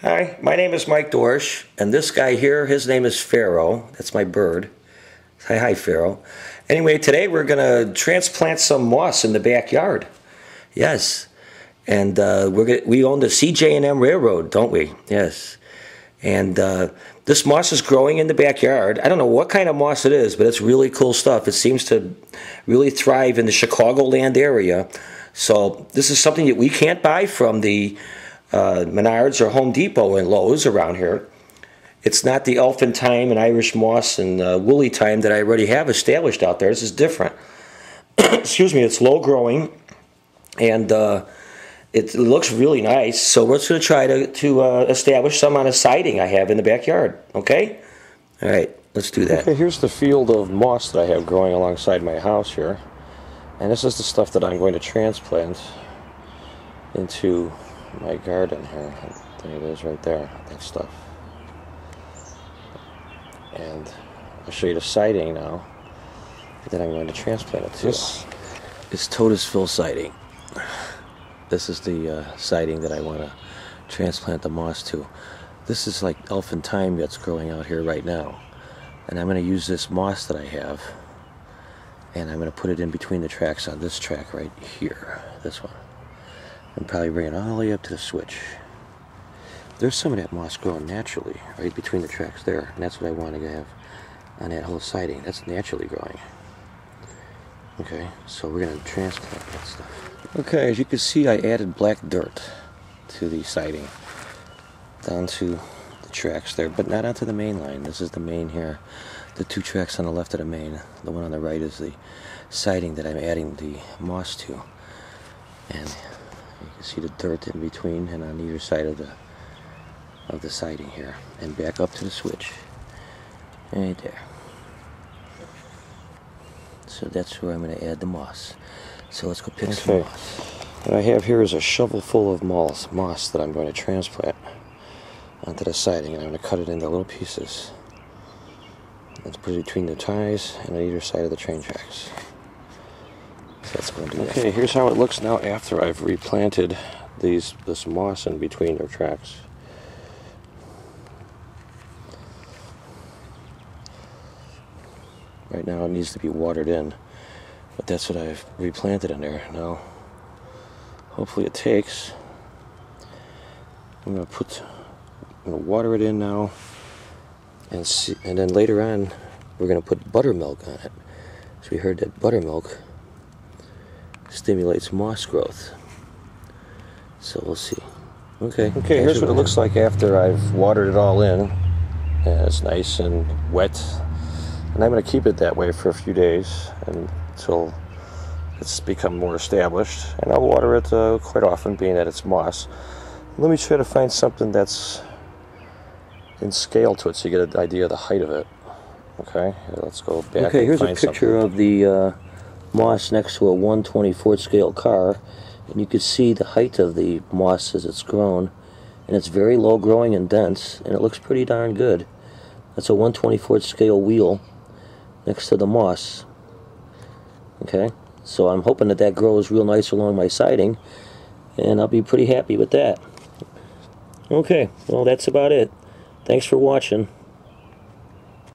Hi, my name is Mike Dorsch, and this guy here, his name is Pharaoh. That's my bird. Hi, Pharaoh. Anyway, today we're going to transplant some moss in the backyard. Yes, and we own the CJ&M Railroad, don't we? Yes, and this moss is growing in the backyard. I don't know what kind of moss it is, but it's really cool stuff. It seems to really thrive in the Chicagoland area. So this is something that we can't buy from the Menards or Home Depot and Lowe's around here. It's not the elfin thyme and Irish moss and woolly thyme that I already have established out there. This is different. Excuse me, it's low growing and it looks really nice. So we're just going to try to establish some on a siding I have in the backyard. Okay? All right, let's do that. Okay, here's the field of moss that I have growing alongside my house here. And this is the stuff that I'm going to transplant into my garden here. There it is right there, that stuff. And I'll show you the siding now that I'm going to transplant it to. This is Totusville siding. This is the siding that I want to transplant the moss to. This is like elfin thyme that's growing out here right now. And I'm going to use this moss that I have, and I'm going to put it in between the tracks on this track right here, this one. And probably bring it all the way up to the switch. There's some of that moss growing naturally right between the tracks there, and that's what I want to have on that whole siding. That's naturally growing. Okay, so we're going to transplant that stuff. Okay, as you can see, I added black dirt to the siding down to the tracks there, but not onto the main line. This is the main here. The two tracks on the left of the main. The one on the right is the siding that I'm adding the moss to. And you can see the dirt in between and on either side of the siding here, and back up to the switch right there. So that's where I'm going to add the moss. So let's go pick some moss. What I have here is a shovel full of moss that I'm going to transplant onto the siding, and I'm going to cut it into little pieces. Let's put it between the ties and on either side of the train tracks. So that's going to do that. Okay, here's how it looks now after I've replanted this moss in between their tracks. Right now it needs to be watered in, but that's what I've replanted in there. Now, hopefully it takes. I'm going to water it in now, and then later on we're going to put buttermilk on it. So we heard that buttermilk stimulates moss growth. So we'll see. Okay, here's what it looks like after I've watered it all in. And it's nice and wet. And I'm going to keep it that way for a few days until it's become more established. And I'll water it quite often, being that it's moss. Let me try to find something that's in scale to it so you get an idea of the height of it. Okay, let's go back. Okay, here's a picture of the moss next to a 1/24 scale car, and you can see the height of the moss as it's grown, and it's very low growing and dense, and it looks pretty darn good. That's a 1/24 scale wheel next to the moss. Okay, so I'm hoping that grows real nice along my siding, and I'll be pretty happy with that. Okay, well, that's about it. Thanks for watching.